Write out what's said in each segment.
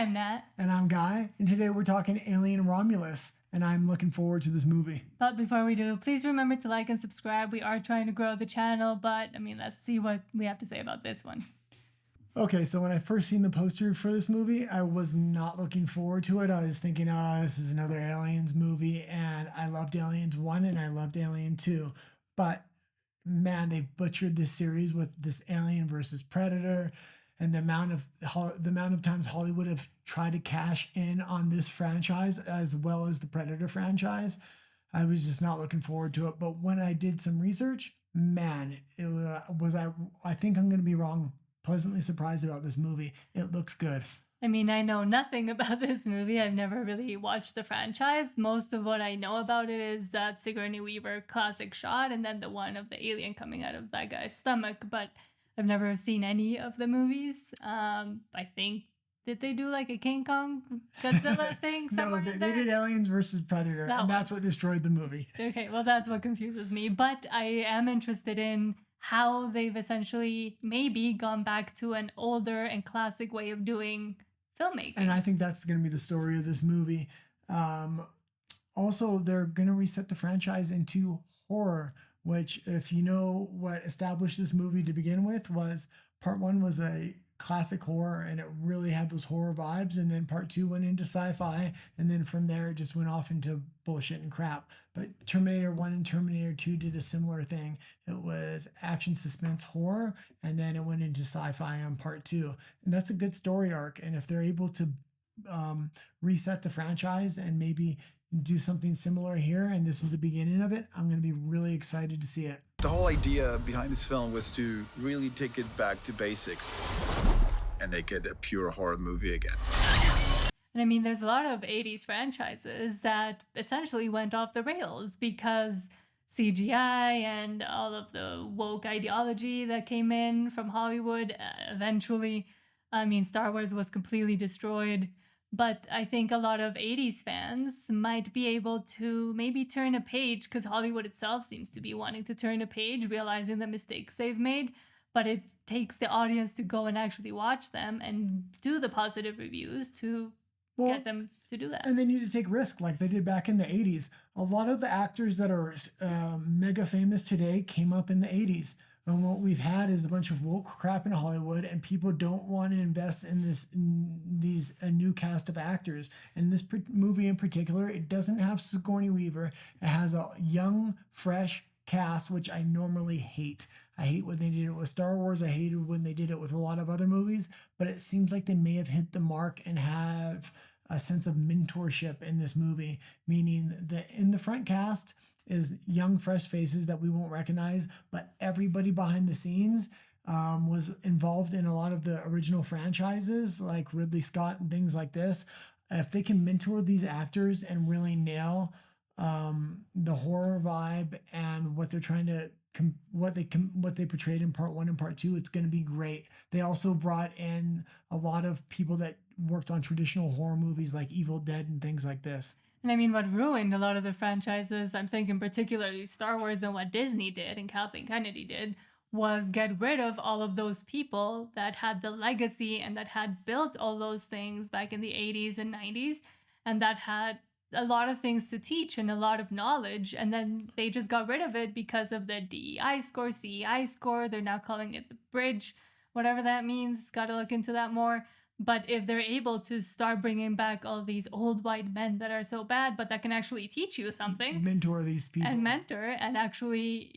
I'm Nat. And I'm Guy. And today we're talking Alien Romulus. And I'm looking forward to this movie. But before we do, please remember to like and subscribe. We are trying to grow the channel, but let's see what we have to say about this one. Okay, so when I first seen the poster for this movie, I was not looking forward to it. I was thinking, this is another Aliens movie. And I loved Aliens 1 and I loved Alien 2. But man, they butchered this series with this Alien versus Predator. And the amount of times Hollywood have tried to cash in on this franchise as well as the Predator franchise, I was just not looking forward to it. But when I did some research, man, I think I'm going to be wrong. Pleasantly surprised about this movie. It looks good. I know nothing about this movie. I've never really watched the franchise. Most of what I know about it is that Sigourney Weaver classic shot and then the one of the alien coming out of that guy's stomach. But I've never seen any of the movies. I think, did they do like a King Kong Godzilla thing? No, they did Aliens versus Predator, that's what destroyed the movie. Okay, well, that's what confuses me. But I am interested in how they've essentially maybe gone back to an older and classic way of doing filmmaking. And I think that's going to be the story of this movie. Also, they're going to reset the franchise into horror, which, if you know what established this movie to begin with, was part 1 was a classic horror and it really had those horror vibes, and then part 2 went into sci-fi, and then from there it just went off into bullshit and crap. But Terminator 1 and Terminator 2 did a similar thing. It was action, suspense, horror, and then it went into sci-fi on part 2, and that's a good story arc. And if they're able to reset the franchise and maybe do something similar here, and this is the beginning of it, I'm going to be really excited to see it. The whole idea behind this film was to really take it back to basics and make it a pure horror movie again. And there's a lot of 80s franchises that essentially went off the rails because CGI and all of the woke ideology that came in from Hollywood eventually, Star Wars was completely destroyed. But I think a lot of 80s fans might be able to maybe turn a page, because Hollywood itself seems to be wanting to turn a page, realizing the mistakes they've made. But it takes the audience to go and actually watch them and do the positive reviews to get them to do that. And they need to take risks like they did back in the 80s. A lot of the actors that are mega famous today came up in the 80s. And what we've had is a bunch of woke crap in Hollywood, and people don't want to invest in a new cast of actors. And this movie in particular, it doesn't have Sigourney Weaver. It has a young, fresh cast, which I normally hate. I hate when they did it with Star Wars. I hated when they did it with a lot of other movies. But it seems like they may have hit the mark and have a sense of mentorship in this movie, meaning that in the front cast is young, fresh faces that we won't recognize, but everybody behind the scenes was involved in a lot of the original franchises like Ridley Scott and things like this. If they can mentor these actors and really nail the horror vibe and what they're trying to what they portrayed in part 1 and part 2, it's going to be great. They also brought in a lot of people that worked on traditional horror movies like Evil Dead and things like this. And what ruined a lot of the franchises, I'm thinking particularly Star Wars and what Disney did and Kathleen Kennedy did, was get rid of all of those people that had the legacy and that had built all those things back in the 80s and 90s, and that had a lot of things to teach and a lot of knowledge. And then they just got rid of it because of the DEI score, CEI score. They're now calling it the bridge, whatever that means. Got to look into that more. But if they're able to start bringing back all these old white men that are so bad, but that can actually teach you something. Mentor these people. And mentor and actually,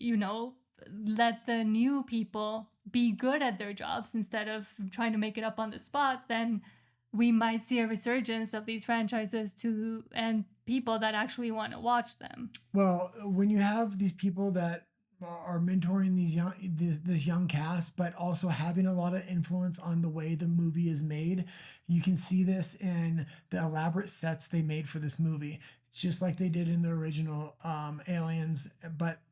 let the new people be good at their jobs instead of trying to make it up on the spot, then we might see a resurgence of these franchises and people that actually want to watch them. Well, when you have these people that are mentoring this young cast, but also having a lot of influence on the way the movie is made, you can see this in the elaborate sets they made for this movie, just like they did in the original Aliens. But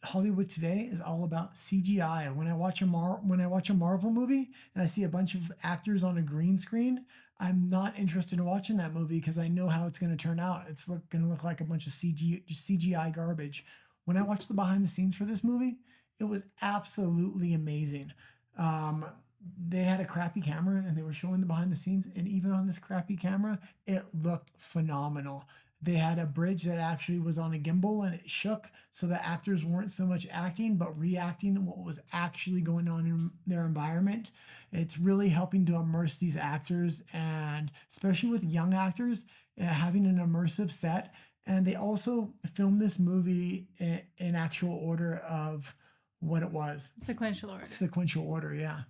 Hollywood today is all about CGI. When I watch a Marvel movie and I see a bunch of actors on a green screen, I'm not interested in watching that movie because I know how it's going to turn out. It's going to look like a bunch of CGI garbage. When I watched the behind the scenes for this movie, it was absolutely amazing. they had a crappy camera and they were showing the behind the scenes, and even on this crappy camera, it looked phenomenal. They had a bridge that actually was on a gimbal and it shook, so the actors weren't so much acting but reacting to what was actually going on in their environment. It's really helping to immerse these actors, and especially with young actors, having an immersive set. And they also filmed this movie in actual order of what it was. Sequential order. Sequential order, yeah.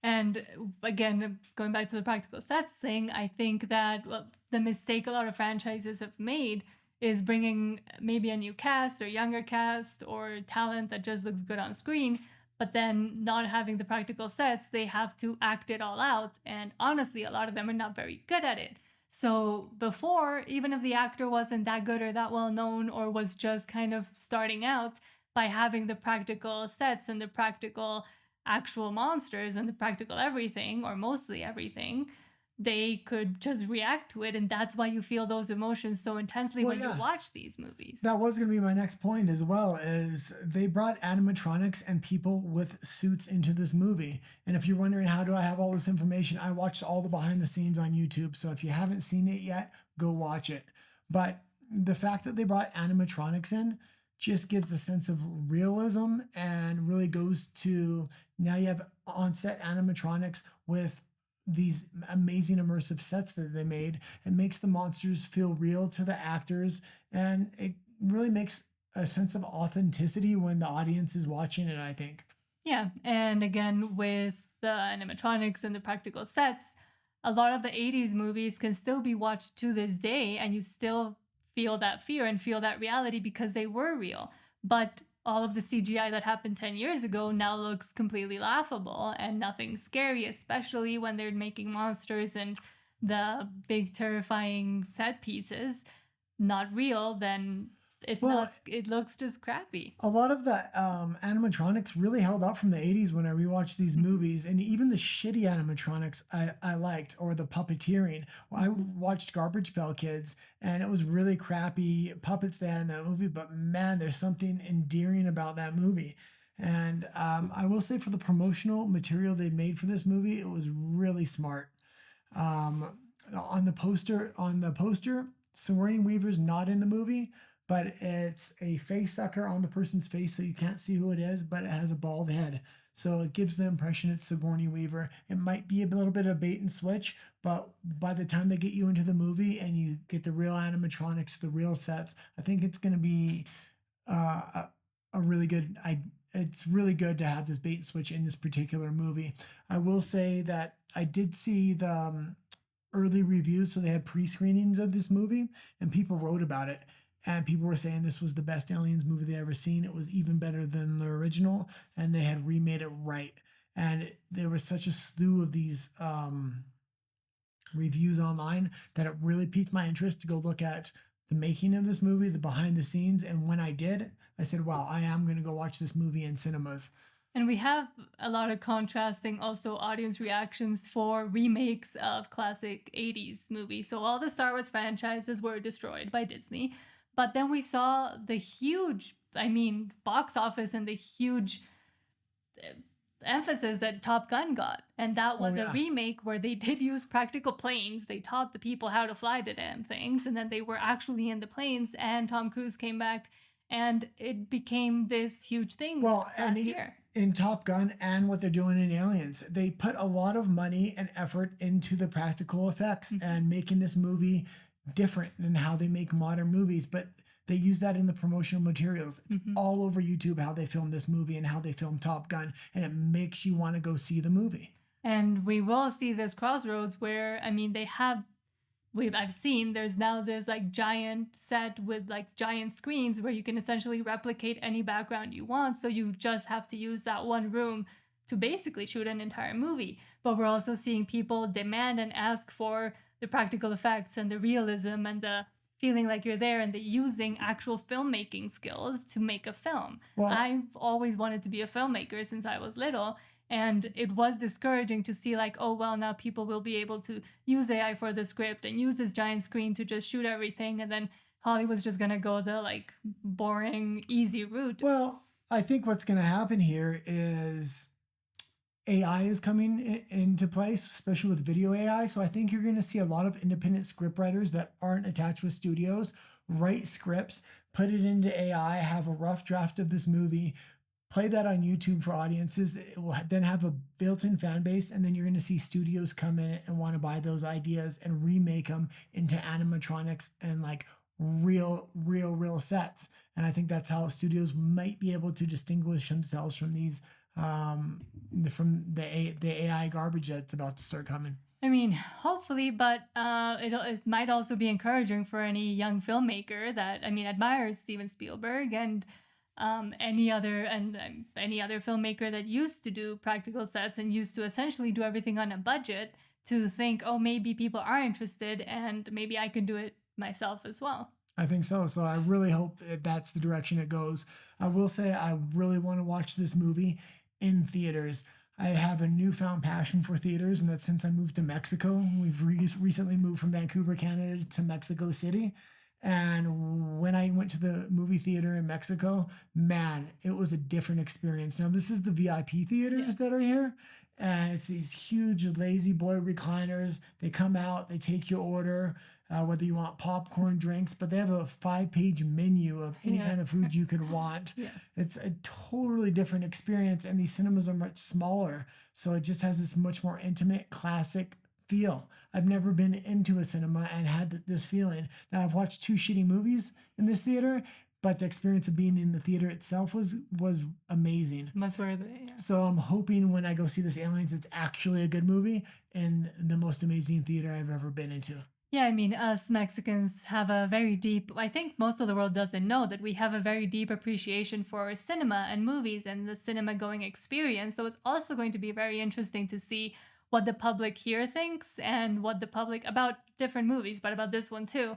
And again, going back to the practical sets thing, I think that the mistake a lot of franchises have made is bringing maybe a new cast or younger cast or talent that just looks good on screen, but then not having the practical sets. They have to act it all out. And honestly, a lot of them are not very good at it. So before, even if the actor wasn't that good or that well known or was just kind of starting out, by having the practical sets and the practical actual monsters and the practical everything, or mostly everything, they could just react to it. And that's why you feel those emotions so intensely when you watch these movies. That was going to be my next point as well, is they brought animatronics and people with suits into this movie. And if you're wondering, how do I have all this information? I watched all the behind the scenes on YouTube. So if you haven't seen it yet, go watch it. But the fact that they brought animatronics in just gives a sense of realism, and really goes to, now you have on-set animatronics with these amazing immersive sets that they made. It makes the monsters feel real to the actors, and it really makes a sense of authenticity when the audience is watching it, I think. Yeah, and again, with the animatronics and the practical sets, a lot of the 80s movies can still be watched to this day, and you still feel that fear and feel that reality because they were real. But all of the CGI that happened 10 years ago now looks completely laughable and nothing scary, especially when they're making monsters and the big terrifying set pieces not real. Then it looks just crappy. A lot of the animatronics really held up from the 80s when I rewatched these movies, and even the shitty animatronics I liked, or the puppeteering. Well, I watched Garbage Pail Kids, and it was really crappy puppets they had in that movie, but man, there's something endearing about that movie. And I will say, for the promotional material they made for this movie, it was really smart. On the poster, Sigourney Weaver's not in the movie, but it's a face sucker on the person's face, so you can't see who it is, but it has a bald head. So it gives the impression it's Sigourney Weaver. It might be a little bit of bait and switch, but by the time they get you into the movie and you get the real animatronics, the real sets, I think it's going to be a really good. It's really good to have this bait and switch in this particular movie. I will say that I did see the early reviews, so they had pre-screenings of this movie, and people wrote about it. And people were saying this was the best Aliens movie they ever seen. It was even better than the original, and they had remade it right. And there was such a slew of these reviews online that it really piqued my interest to go look at the making of this movie, the behind the scenes. And when I did, I said, wow, I am going to go watch this movie in cinemas. And we have a lot of contrasting also audience reactions for remakes of classic 80s movies. So all the Star Wars franchises were destroyed by Disney. But then we saw the huge, box office and the huge emphasis that Top Gun got. And that was a remake where they did use practical planes. They taught the people how to fly the damn things. And then they were actually in the planes. And Tom Cruise came back, and it became this huge thing last year. In Top Gun and what they're doing in Aliens, they put a lot of money and effort into the practical effects and making this movie different than how they make modern movies, but they use that in the promotional materials. It's all over YouTube how they filmed this movie and how they filmed Top Gun, and it makes you want to go see the movie. And we will see this crossroads where, I've seen there's now this giant set with giant screens where you can essentially replicate any background you want. So you just have to use that one room to basically shoot an entire movie. But we're also seeing people demand and ask for the practical effects and the realism and the feeling like you're there, and the using actual filmmaking skills to make a film. Well, I've always wanted to be a filmmaker since I was little, and it was discouraging to see now people will be able to use AI for the script and use this giant screen to just shoot everything, and then Hollywood's just gonna go the boring, easy route. Well, I think what's gonna happen here is AI is coming into place, especially with video AI. So I think you're going to see a lot of independent scriptwriters that aren't attached with studios write scripts, put it into AI, have a rough draft of this movie, play that on YouTube for audiences. It will then have a built-in fan base, and then you're going to see studios come in and want to buy those ideas and remake them into animatronics and like real sets. And I think that's how studios might be able to distinguish themselves from these from the AI garbage that's about to start coming. I mean, hopefully, but it might also be encouraging for any young filmmaker that, I mean, admires Steven Spielberg and any other filmmaker that used to do practical sets and used to essentially do everything on a budget, to think, oh, maybe people are interested and maybe I can do it myself as well. I think so. So I really hope that that's the direction it goes. I will say I really want to watch this movie in theaters. I have a newfound passion for theaters, and that's since I moved to Mexico. We've recently moved from Vancouver, Canada to Mexico City. And when I went to the movie theater in Mexico, man, it was a different experience. Now, this is the VIP theaters that are here, and it's these huge lazy boy recliners. They come out, they take your order, whether you want popcorn, drinks, but they have a 5-page menu of any kind of food you could want. It's a totally different experience, and these cinemas are much smaller, so it just has this much more intimate, classic feel. I've never been into a cinema and had this feeling. Now, I've watched 2 shitty movies in this theater, but the experience of being in the theater itself was amazing. Must worth it. Yeah. So I'm hoping when I go see this Aliens, it's actually a good movie and the most amazing theater I've ever been into. Yeah, I mean, us Mexicans have a very deep, I think most of the world doesn't know that we have a very deep appreciation for cinema and movies and the cinema going experience. So it's also going to be very interesting to see what the public here thinks and what the public about different movies, but about this one too,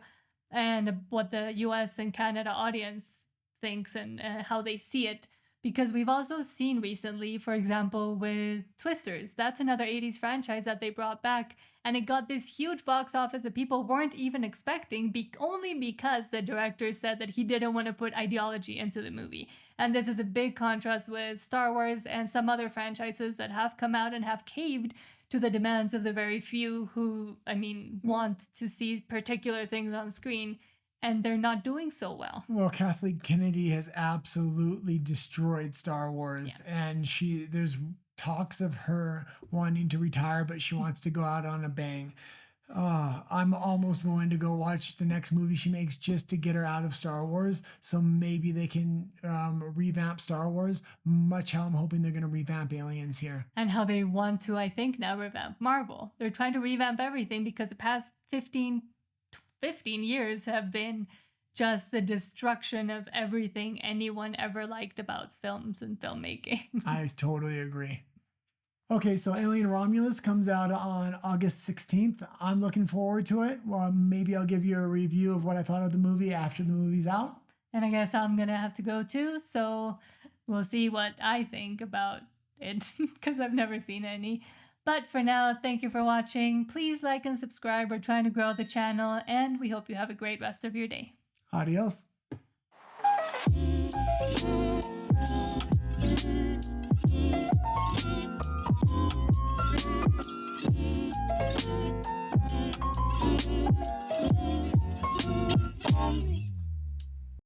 and what the US and Canada audience thinks and how they see it. Because we've also seen recently, for example, with Twisters, that's another 80s franchise that they brought back, and it got this huge box office that people weren't even expecting, only because the director said that he didn't want to put ideology into the movie. And this is a big contrast with Star Wars and some other franchises that have come out and have caved to the demands of the very few who, I mean, want to see particular things on screen, and they're not doing so well. Well, Kathleen Kennedy has absolutely destroyed Star Wars, and there's talks of her wanting to retire, but she wants to go out on a bang. I'm almost willing to go watch the next movie she makes just to get her out of Star Wars. So maybe they can revamp Star Wars, much how I'm hoping they're going to revamp Aliens here. And how they want to, I think, now revamp Marvel. They're trying to revamp everything because the past 15 years have been just the destruction of everything anyone ever liked about films and filmmaking. I totally agree. Okay, so Alien Romulus comes out on August 16th. I'm looking forward to it. Well, maybe I'll give you a review of what I thought of the movie after the movie's out. And I guess I'm going to have to go too, so we'll see what I think about it, because I've never seen any. But for now, thank you for watching. Please like and subscribe. We're trying to grow the channel, and we hope you have a great rest of your day. Adios.